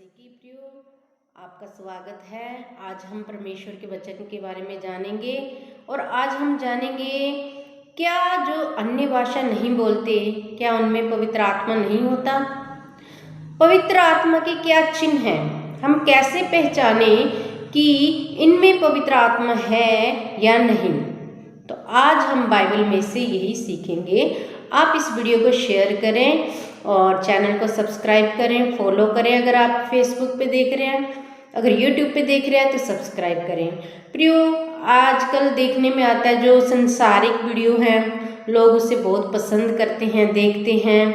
मसीह की प्रियो, आपका स्वागत है। आज हम परमेश्वर के वचन के बारे में जानेंगे और आज हम जानेंगे क्या जो अन्य भाषा नहीं बोलते क्या उनमें पवित्र आत्मा नहीं होता। पवित्र आत्मा के क्या चिन्ह हैं, हम कैसे पहचाने कि इनमें पवित्र आत्मा है या नहीं। तो आज हम बाइबल में से यही सीखेंगे। आप इस वीडियो को शेयर करें और चैनल को सब्सक्राइब करें, फॉलो करें। अगर आप फेसबुक पे देख रहे हैं, अगर यूट्यूब पे देख रहे हैं तो सब्सक्राइब करें। प्रियो, आजकल देखने में आता है जो संसारिक वीडियो हैं, लोग उसे बहुत पसंद करते हैं, देखते हैं,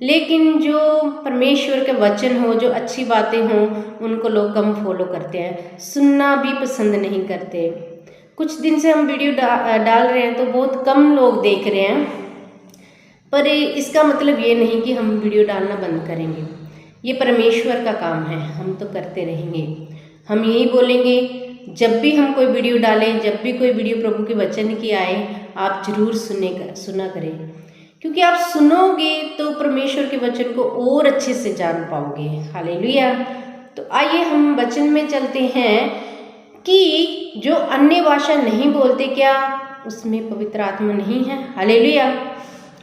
लेकिन जो परमेश्वर के वचन हो, जो अच्छी बातें हों, उनको लोग कम फॉलो करते हैं, सुनना भी पसंद नहीं करते। कुछ दिन से हम वीडियो डाल रहे हैं तो बहुत कम लोग देख रहे हैं, पर इसका मतलब ये नहीं कि हम वीडियो डालना बंद करेंगे। ये परमेश्वर का काम है, हम तो करते रहेंगे। हम यही बोलेंगे, जब भी हम कोई वीडियो डालें, जब भी कोई वीडियो प्रभु के वचन की आए, आप जरूर सुना करें, क्योंकि आप सुनोगे तो परमेश्वर के वचन को और अच्छे से जान पाओगे। हालेलुया। तो आइए हम वचन में चलते हैं कि जो अन्य भाषा नहीं बोलते क्या उसमें पवित्र आत्मा नहीं है। हालेलुया।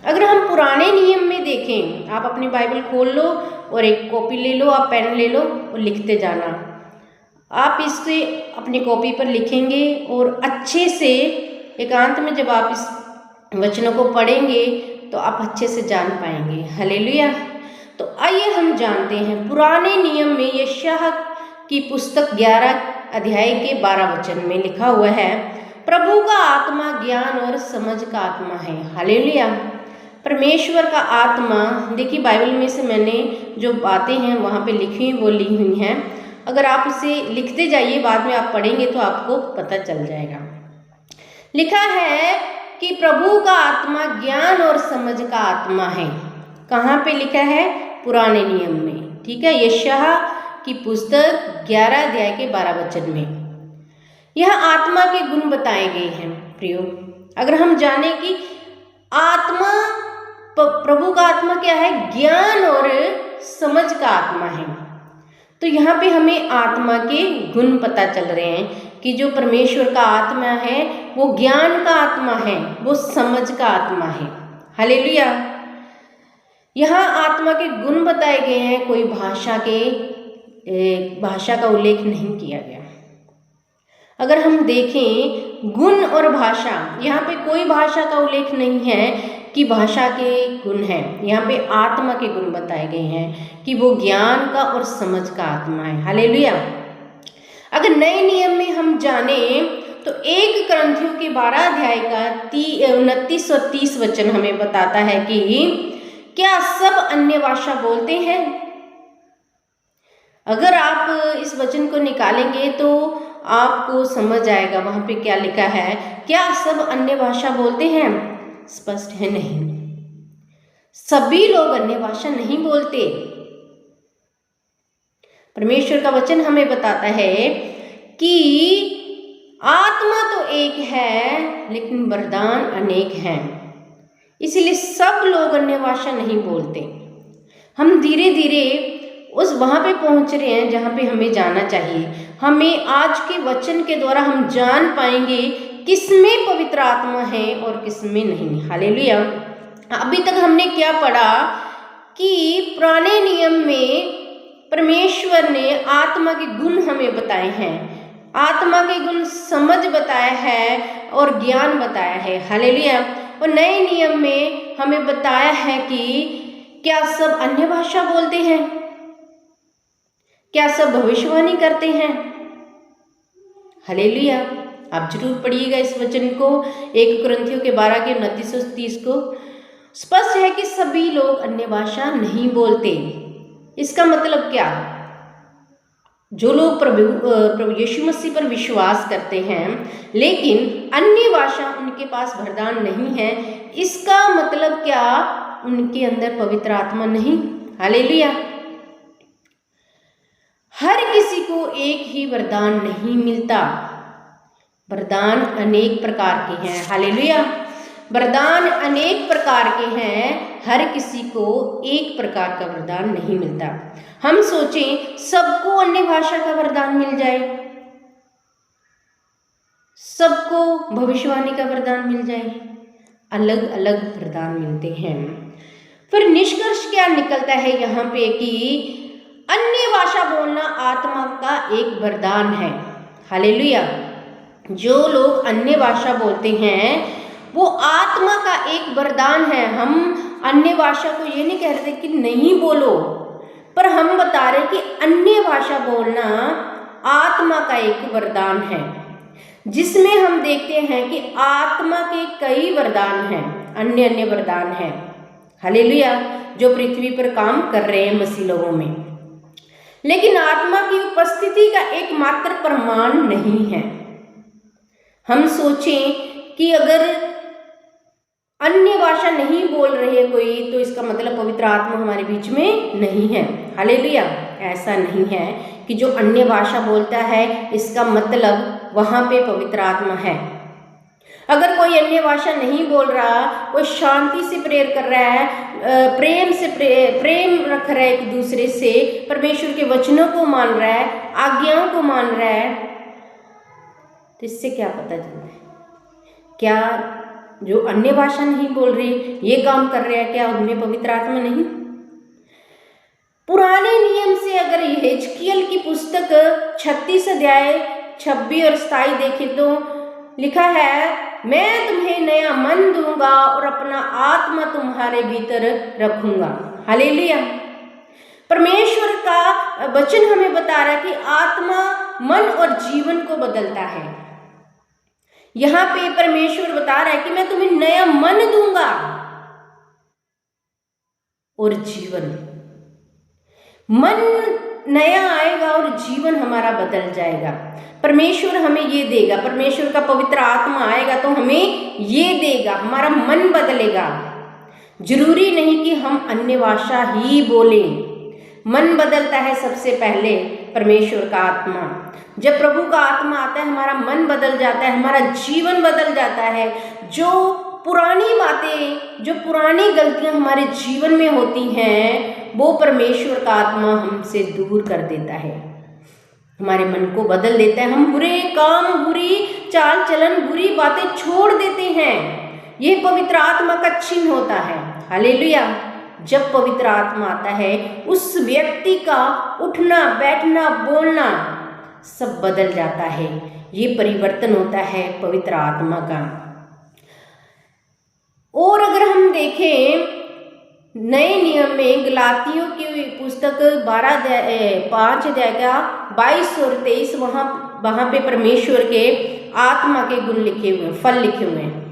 अगर हम पुराने नियम में देखें, आप अपनी बाइबल खोल लो और एक कॉपी ले लो, आप पेन ले लो और लिखते जाना। आप इससे अपनी कॉपी पर लिखेंगे और अच्छे से एकांत में जब आप इस वचनों को पढ़ेंगे तो आप अच्छे से जान पाएंगे। हालेलुया। तो आइए हम जानते हैं, पुराने नियम में यशायाह की पुस्तक 11 अध्याय के 12 वचन में लिखा हुआ है, प्रभु का आत्मा ज्ञान और समझ का आत्मा है। हालेलुया। परमेश्वर का आत्मा, देखिए बाइबल में से मैंने जो बातें हैं वहाँ पे लिखी वो ली हुई हैं। अगर आप उसे लिखते जाइए, बाद में आप पढ़ेंगे तो आपको पता चल जाएगा। लिखा है कि प्रभु का आत्मा ज्ञान और समझ का आत्मा है। कहाँ पे लिखा है? पुराने नियम में। ठीक है, यशायाह की पुस्तक 11 अध्याय के 12 वचन में यह आत्मा के गुण बताए गए हैं। प्रियो, अगर हम जाने कि आत्मा, प्रभु का आत्मा क्या है? ज्ञान और समझ का आत्मा है। तो यहाँ पे हमें आत्मा के गुण पता चल रहे हैं कि जो परमेश्वर का आत्मा है वो ज्ञान का आत्मा है, वो समझ का आत्मा है। हालेलुया। यहाँ आत्मा के गुण बताए गए हैं, कोई भाषा का उल्लेख नहीं किया गया। अगर हम देखें गुण और भाषा, यहाँ पे कोई भाषा का उल्लेख नहीं है कि भाषा के गुण हैं। यहाँ पे आत्मा के गुण बताए गए हैं कि वो ज्ञान का और समझ का आत्मा है। हालेलुया। अगर नए नियम में हम जाने तो 1 कुरिन्थियों के 12 अध्याय का 29 और 30 वचन हमें बताता है कि क्या सब अन्य भाषा बोलते हैं। अगर आप इस वचन को निकालेंगे तो आपको समझ आएगा वहां पे क्या लिखा है। क्या सब अन्य भाषा बोलते हैं? स्पष्ट है, नहीं। सभी लोग अन्य भाषा नहीं बोलते। परमेश्वर का वचन हमें बताता है कि आत्मा तो एक है लेकिन वरदान अनेक हैं, इसलिए सब लोग अन्य भाषा नहीं बोलते। हम धीरे धीरे वहां पे पहुंच रहे हैं जहां पे हमें जाना चाहिए। हमें आज के वचन के द्वारा हम जान पाएंगे किसमें पवित्र आत्मा है और किसमें नहीं। हालेलुया। अभी तक हमने क्या पढ़ा कि पुराने नियम में परमेश्वर ने आत्मा के गुण हमें बताए हैं, आत्मा के गुण समझ बताया है और ज्ञान बताया है। हालेलुया। और नए नियम में हमें बताया है कि क्या सब अन्य भाषा बोलते हैं, क्या सब भविष्यवाणी करते हैं। हालेलुया। आप जरूर पढ़िएगा इस वचन को, 1 कुरिन्थियों के 12 के 29 और 30 को। स्पष्ट है कि सभी लोग अन्य भाषा नहीं बोलते। इसका मतलब क्या? जो लोग प्रभु यीशु मसीह पर विश्वास करते हैं लेकिन अन्य भाषा उनके पास वरदान नहीं है, इसका मतलब क्या? उनके अंदर पवित्र आत्मा नहीं। हालेलुया। हर किसी को एक ही वरदान नहीं मिलता, वरदान अनेक प्रकार के हैं। हालेलुया। वरदान अनेक प्रकार के हैं, हर किसी को एक प्रकार का वरदान नहीं मिलता। हम सोचें सबको अन्य भाषा का वरदान मिल जाए, सबको भविष्यवाणी का वरदान मिल जाए, अलग अलग वरदान मिलते हैं। फिर निष्कर्ष क्या निकलता है यहाँ पे कि अन्य भाषा बोलना आत्मा का एक वरदान है। हालेलुया। जो लोग अन्य भाषा बोलते हैं वो आत्मा का एक वरदान है। हम अन्य भाषा को ये नहीं कह रहे कि नहीं बोलो, पर हम बता रहे कि अन्य भाषा बोलना आत्मा का एक वरदान है, जिसमें हम देखते हैं कि आत्मा के कई वरदान हैं, अन्य अन्य वरदान हैं। हालेलुया। जो पृथ्वी पर काम कर रहे हैं मसीह लोगों में, लेकिन आत्मा की उपस्थिति का एकमात्र प्रमाण नहीं है। हम सोचें कि अगर अन्य भाषा नहीं बोल रहे कोई तो इसका मतलब पवित्र आत्मा हमारे बीच में नहीं है। हालेलुया। ऐसा नहीं है कि जो अन्य भाषा बोलता है इसका मतलब वहाँ पे पवित्र आत्मा है। अगर कोई अन्य भाषा नहीं बोल रहा, कोई शांति से प्रेयर कर रहा है, प्रेम रख रहा है एक दूसरे से, परमेश्वर के वचनों को मान रहा है, आज्ञाओं को मान रहा है, तो इससे क्या पता चलता है? क्या जो अन्य भाषा नहीं बोल रहे ये काम कर रहे हैं, क्या उनमें पवित्र आत्मा नहीं? पुराने नियम से अगर यहेजकियल की पुस्तक 36 अध्याय 26 और 27 देखें तो लिखा है, मैं तुम्हें नया मन दूंगा और अपना आत्मा तुम्हारे भीतर रखूंगा। हालेलुया। परमेश्वर का वचन हमें बता रहा है कि आत्मा मन और जीवन को बदलता है। यहाँ पे परमेश्वर बता रहा है कि मैं तुम्हें नया मन दूंगा और जीवन। मन नया आएगा और जीवन हमारा बदल जाएगा। परमेश्वर हमें ये देगा, परमेश्वर का पवित्र आत्मा आएगा तो हमें ये देगा, हमारा मन बदलेगा। जरूरी नहीं कि हम अन्य भाषा ही बोलें। मन बदलता है सबसे पहले परमेश्वर का आत्मा। जब प्रभु का आत्मा आता है हमारा मन बदल जाता है, हमारा जीवन बदल जाता है। जो पुरानी बातें, जो पुरानी गलतियां हमारे जीवन में होती हैं वो परमेश्वर का आत्मा हमसे दूर कर देता है, हमारे मन को बदल देता है। हम बुरे काम, बुरी चाल चलन, बुरी बातें छोड़ देते हैं। ये पवित्र आत्मा का चिन्ह होता है। हालेलुया। जब पवित्र आत्मा आता है उस व्यक्ति का उठना, बैठना, बोलना सब बदल जाता है। ये परिवर्तन होता है पवित्र आत्मा का। और अगर हम देखें नए नियम में गलातियों की पुस्तक 5 अध्याय का 22 और 23, वहाँ पे परमेश्वर के आत्मा के गुण लिखे हुए, फल लिखे हुए हैं।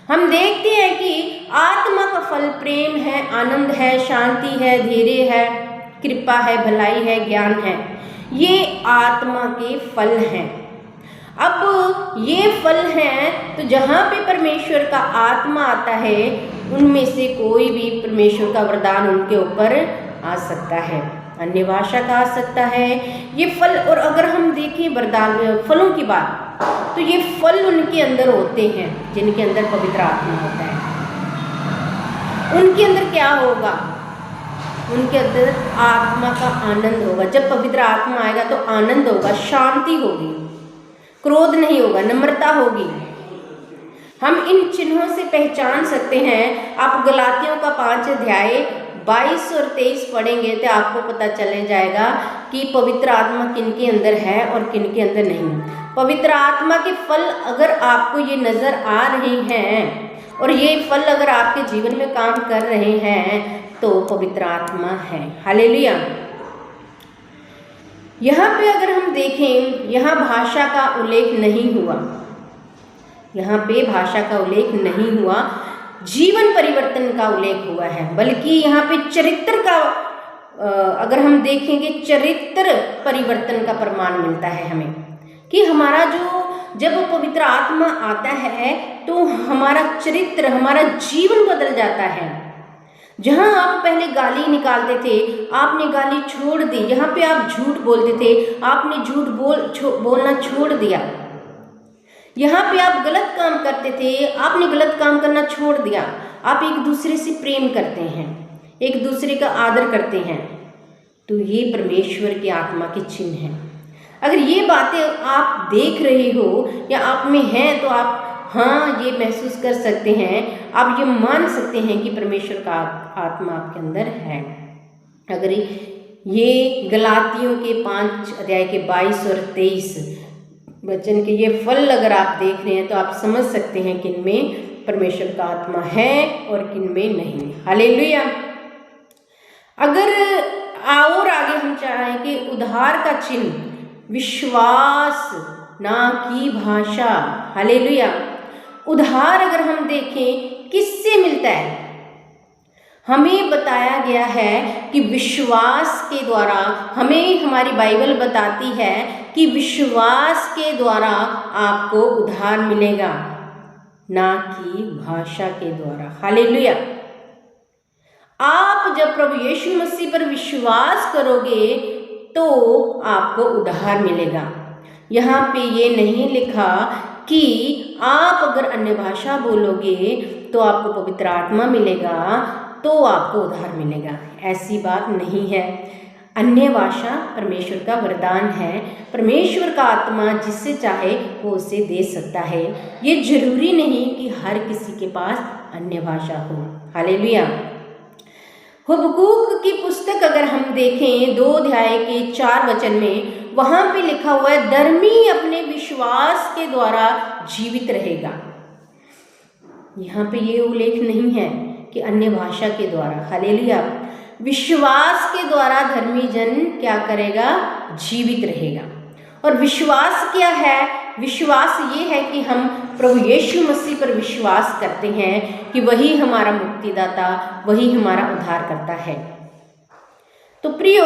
हम देखते हैं कि आत्मा का फल प्रेम है, आनंद है, शांति है, धैर्य है, कृपा है, भलाई है, ज्ञान है। ये आत्मा के फल हैं। अब ये फल हैं तो जहाँ पे परमेश्वर का आत्मा आता है उनमें से कोई भी परमेश्वर का वरदान उनके ऊपर आ सकता है, अन्य भाषा का आ सकता है ये फल। और अगर हम देखें वरदान फलों की बात, तो ये फल उनके अंदर होते हैं जिनके अंदर पवित्र आत्मा होता है। उनके अंदर क्या होगा? उनके अंदर आत्मा का आनंद होगा। जब पवित्र आत्मा आएगा तो आनंद होगा, शांति होगी, क्रोध नहीं होगा, नम्रता होगी। हम इन चिन्हों से पहचान सकते हैं। आप गलातियों का 5 अध्याय 22 और 23 पढ़ेंगे तो आपको पता चले जाएगा कि पवित्र आत्मा किनके अंदर है और किनके अंदर नहीं। पवित्र आत्मा के फल अगर आपको ये नज़र आ रहे हैं और ये फल अगर आपके जीवन में काम कर रहे हैं तो पवित्र आत्मा है। हालेलुया। यहाँ पे अगर हम देखें, यहाँ भाषा का उल्लेख नहीं हुआ, यहाँ पे भाषा का उल्लेख नहीं हुआ, जीवन परिवर्तन का उल्लेख हुआ है। बल्कि यहाँ पे चरित्र का अगर हम देखेंगे, चरित्र परिवर्तन का प्रमाण मिलता है हमें कि हमारा जब पवित्र आत्मा आता है तो हमारा चरित्र, हमारा जीवन बदल जाता है। जहाँ आप पहले गाली निकालते थे, आपने गाली छोड़ दी। यहाँ पे आप झूठ बोलते थे, आपने झूठ बोलना छोड़ दिया। यहाँ पे आप गलत काम करते थे, आपने गलत काम करना छोड़ दिया। आप एक दूसरे से प्रेम करते हैं, एक दूसरे का आदर करते हैं। तो ये परमेश्वर की आत्मा के चिन्ह हैं। अगर ये बातें आप देख रहे हो या आप में हैं तो आप हाँ ये महसूस कर सकते हैं, आप ये मान सकते हैं कि परमेश्वर का आत्मा आपके अंदर है। अगर ये गलातियों के 5 अध्याय के 22 और 23 वचन के ये फल अगर आप देख रहे हैं तो आप समझ सकते हैं कि इनमें परमेश्वर का आत्मा है और किन में नहीं। हालेलुया। अगर और आगे हम चाहें कि उद्धार का चिन्ह विश्वास ना की भाषा। हालेलुया। उद्धार अगर हम देखें किससे मिलता है, हमें बताया गया है कि विश्वास के द्वारा। हमें हमारी बाइबल बताती है कि विश्वास के द्वारा आपको उद्धार मिलेगा, ना कि भाषा के द्वारा। हालेलुया। आप जब प्रभु यीशु मसीह पर विश्वास करोगे तो आपको उद्धार मिलेगा। यहाँ पे ये नहीं लिखा कि आप अगर अन्य भाषा बोलोगे तो आपको पवित्र आत्मा मिलेगा, तो आपको उद्धार मिलेगा। ऐसी बात नहीं है। अन्य भाषा परमेश्वर का वरदान है। परमेश्वर का आत्मा जिससे चाहे वो उसे दे सकता है। ये जरूरी नहीं कि हर किसी के पास अन्य भाषा हो। हालेलुया। हबक्कूक की पुस्तक अगर हम देखें 2 अध्याय के 4 वचन में, वहाँ पे लिखा हुआ है धर्मी अपने विश्वास के द्वारा जीवित रहेगा। यहाँ पे ये उल्लेख नहीं है कि अन्य भाषा के द्वारा। हालेलुया। विश्वास के द्वारा धर्मी जन क्या करेगा? जीवित रहेगा। और विश्वास क्या है? विश्वास ये है कि हम प्रभु यीशु मसीह पर विश्वास करते हैं कि वही हमारा मुक्तिदाता, वही हमारा उद्धार करता है। तो प्रियो,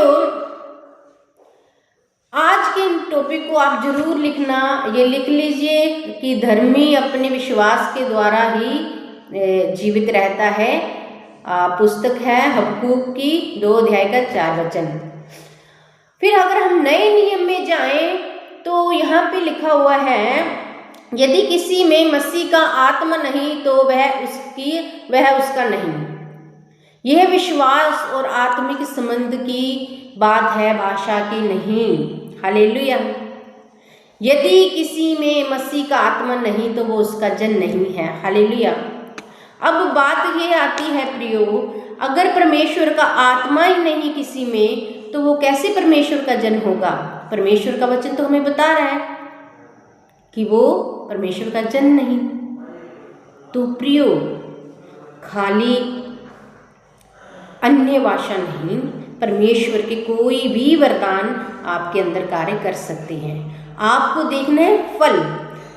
आज के टॉपिक को आप जरूर लिखना, ये लिख लीजिए कि धर्मी अपने विश्वास के द्वारा ही जीवित रहता है। पुस्तक है हबक्कूक की 2 अध्याय का 4 वचन। फिर अगर हम नए नियम में जाएं तो यहाँ पे लिखा हुआ है यदि किसी में मसीह का आत्मा नहीं तो वह उसका नहीं। यह विश्वास और आत्मिक संबंध की बात है, भाषा की नहीं। हालेलुया। यदि किसी में मसीह का आत्मा नहीं तो वो उसका जन नहीं है। हालेलुया। अब बात ये आती है प्रियो, अगर परमेश्वर का आत्मा ही नहीं किसी में तो वो कैसे परमेश्वर का जन होगा? परमेश्वर का वचन तो हमें बता रहा है कि वो परमेश्वर का जन नहीं। तो प्रियो, खाली अन्य भाषा नहीं, परमेश्वर के कोई भी वरदान आपके अंदर कार्य कर सकते हैं। आपको देखना है फल।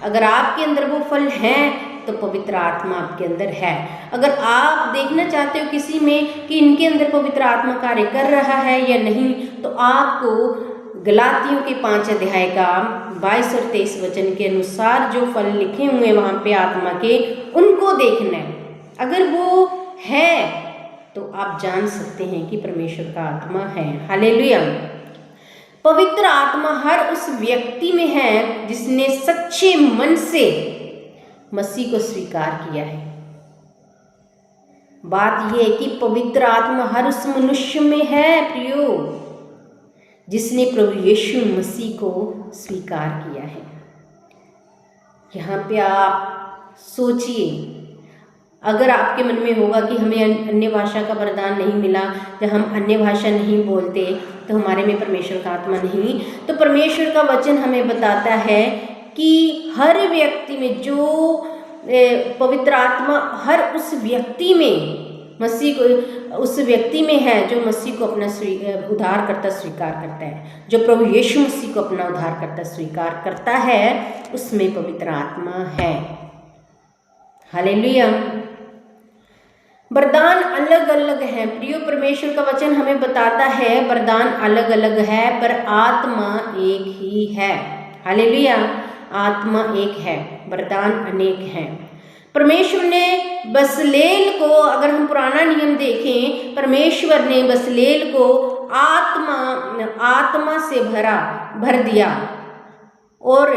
अगर आपके अंदर वो फल हैं तो पवित्र आत्मा आपके अंदर है। अगर आप देखना चाहते हो किसी में कि इनके अंदर पवित्र आत्मा कार्य कर रहा है या नहीं, तो आपको गलातियों के 5 अध्याय का 22 और 23 वचन के अनुसार जो फल लिखे हुए हैं वहाँ पे आत्मा के, उनको देखना है। अगर वो है तो आप जान सकते हैं कि परमेश्वर का आत्मा है। हालेलुया। पवित्र आत्मा हर उस व्यक्ति में है जिसने सच्चे मन से मसीह को स्वीकार किया है। बात यह है कि पवित्र आत्मा हर उस मनुष्य में है प्रियो जिसने प्रभु यीशु मसीह को स्वीकार किया है। यहाँ पे आप सोचिए, अगर आपके मन में होगा कि हमें अन्य भाषा का वरदान नहीं मिला, जब हम अन्य भाषा नहीं बोलते तो हमारे में परमेश्वर का आत्मा नहीं, तो परमेश्वर का वचन हमें बताता है कि हर व्यक्ति में जो पवित्र आत्मा हर उस व्यक्ति में मसीह को, उस व्यक्ति में है जो मसीह को अपना उद्धार करता स्वीकार करता है, जो प्रभु यीशु मसीह को अपना उद्धार करता स्वीकार करता है, उसमें पवित्र आत्मा है। हालेलुया। वरदान अलग अलग हैं प्रियो, परमेश्वर का वचन हमें बताता है वरदान अलग अलग है पर आत्मा एक ही है। हालेलुया। आत्मा एक है, वरदान अनेक हैं। परमेश्वर ने बसलेल को, अगर हम पुराना नियम देखें, परमेश्वर ने बसलेल को आत्मा से भर दिया और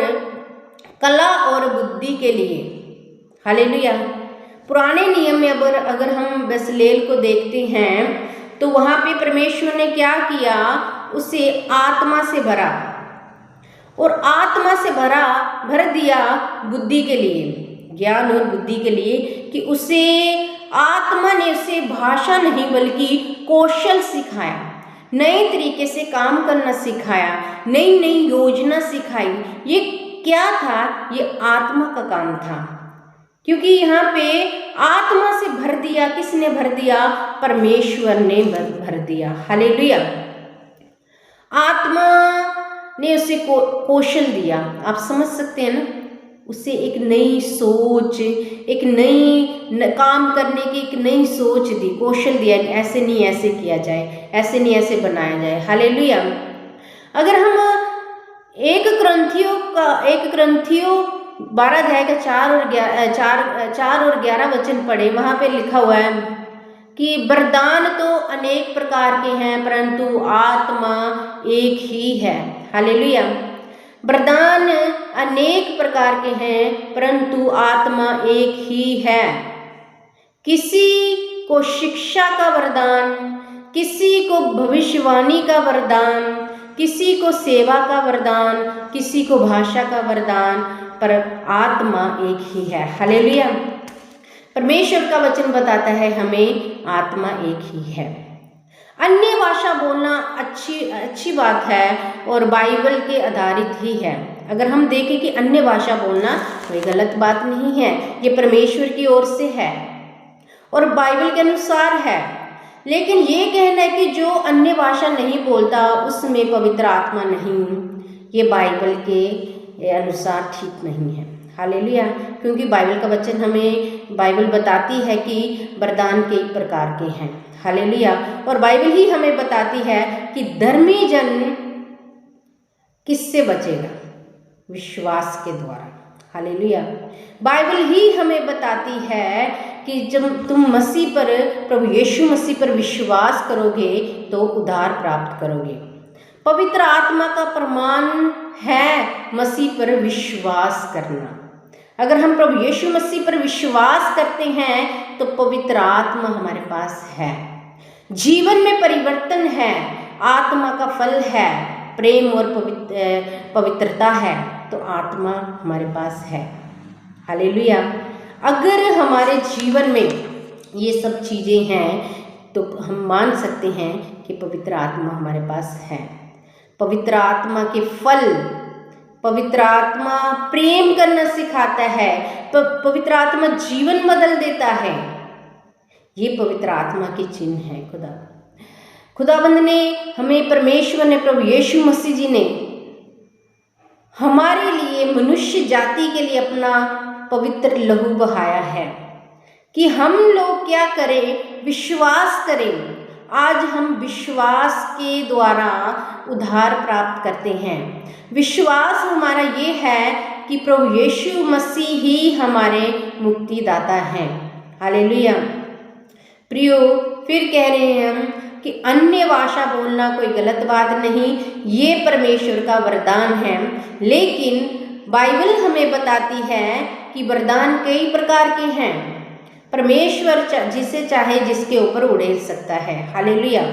कला और बुद्धि के लिए। हालेलुया। पुराने नियम में अगर हम बसलेल को देखते हैं तो वहाँ पे परमेश्वर ने क्या किया, उसे आत्मा से भरा और आत्मा से भर दिया बुद्धि के लिए, ज्ञान और बुद्धि के लिए, कि उसे आत्मा ने उसे भाषा नहीं बल्कि कौशल सिखाया, नए तरीके से काम करना सिखाया, नई नई योजना सिखाई। ये क्या था, ये आत्मा का काम था, क्योंकि यहाँ पे आत्मा से भर दिया। किसने भर दिया, परमेश्वर ने भर दिया। हालेलुया। आत्मा ने उसे कौशल दिया। आप समझ सकते हैं ना, उसे एक नई सोच, एक नई काम करने की एक नई सोच दी, कौशल दिया, ऐसे नहीं ऐसे किया जाए, ऐसे नहीं ऐसे बनाया जाए। हालेलुया। अगर हम एक क्रंथियों 12 अध्याय का 4 और 11 वचन पढ़े, वहाँ पे लिखा हुआ है कि वरदान तो अनेक प्रकार के हैं परंतु आत्मा एक ही है। हालेलुया। वरदान अनेक प्रकार के हैं परंतु आत्मा एक ही है। किसी को शिक्षा का वरदान, किसी को भविष्यवाणी का वरदान, किसी को सेवा का वरदान, किसी को भाषा का वरदान, पर आत्मा एक ही है। हालेलुया। परमेश्वर का वचन बताता है हमें आत्मा एक ही है। अन्य भाषा बोलना अच्छी बात है और बाइबल के आधारित ही है। अगर हम देखें कि अन्य भाषा बोलना कोई गलत बात नहीं है, ये परमेश्वर की ओर से है और बाइबल के अनुसार है। लेकिन ये कहना है कि जो अन्य भाषा नहीं बोलता उसमें पवित्र आत्मा नहीं, ये बाइबल के अनुसार ठीक नहीं है। हालेलुया। क्योंकि बाइबल का वचन हमें, बाइबल बताती है कि वरदान कई प्रकार के हैं। हालेलुया। और बाइबल ही हमें बताती है कि धर्मी जन किससे बचेगा, विश्वास के द्वारा। हालेलुया। बाइबल ही हमें बताती है कि जब तुम मसीह पर, प्रभु यीशु मसीह पर विश्वास करोगे तो उद्धार प्राप्त करोगे। पवित्र आत्मा का प्रमाण है मसीह पर विश्वास करना। अगर हम प्रभु यीशु मसीह पर विश्वास करते हैं तो पवित्र आत्मा हमारे पास है, जीवन में परिवर्तन है, आत्मा का फल है, प्रेम और पवित्रता है, तो आत्मा हमारे पास है। हालेलुया। अगर हमारे जीवन में ये सब चीज़ें हैं तो हम मान सकते हैं कि पवित्र आत्मा हमारे पास है। पवित्र आत्मा के फल, पवित्र आत्मा प्रेम करना सिखाता है, पवित्र आत्मा जीवन बदल देता है। ये पवित्र आत्मा के चिन्ह है। खुदाबंद ने हमें, परमेश्वर ने, प्रभु यीशु मसीह जी ने हमारे लिए, मनुष्य जाति के लिए अपना पवित्र लहू बहाया है कि हम लोग क्या करें, विश्वास करें। आज हम विश्वास के द्वारा उद्धार प्राप्त करते हैं। विश्वास हमारा ये है कि प्रभु यीशु मसीह ही हमारे मुक्तिदाता हैं। हालेलुया। प्रियो, फिर कह रहे हैं हम कि अन्य भाषा बोलना कोई गलत बात नहीं, ये परमेश्वर का वरदान है। लेकिन बाइबल हमें बताती है कि वरदान कई प्रकार के हैं। परमेश्वर जिसे चाहे जिसके ऊपर उड़ेल सकता है। हालेलुया।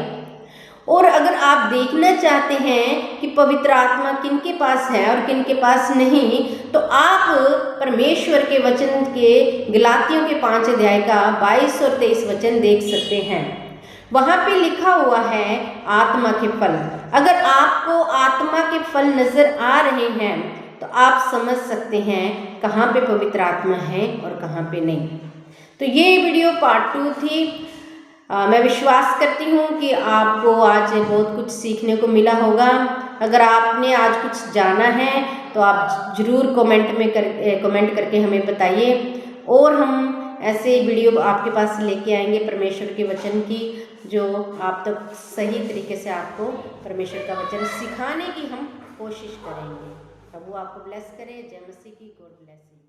और अगर आप देखना चाहते हैं कि पवित्र आत्मा किनके पास है और किनके पास नहीं, तो आप परमेश्वर के वचन के गलातियों के 5 अध्याय का 22 और 23 वचन देख सकते हैं। वहाँ पे लिखा हुआ है आत्मा के फल। अगर आपको आत्मा के फल नजर आ रहे हैं तो आप समझ सकते हैं कहाँ पे पवित्र आत्मा है और कहाँ पे नहीं। तो ये वीडियो पार्ट 2 थी। मैं विश्वास करती हूँ कि आपको आज बहुत कुछ सीखने को मिला होगा। अगर आपने आज कुछ जाना है तो आप ज़रूर कमेंट करके हमें बताइए, और हम ऐसे वीडियो आपके पास लेके आएंगे परमेश्वर के वचन की, जो आप तक सही तरीके से आपको परमेश्वर का वचन सिखाने की हम कोशिश करेंगे। प्रभु आपको ब्लेस करे। जय मसीह की। God bless you.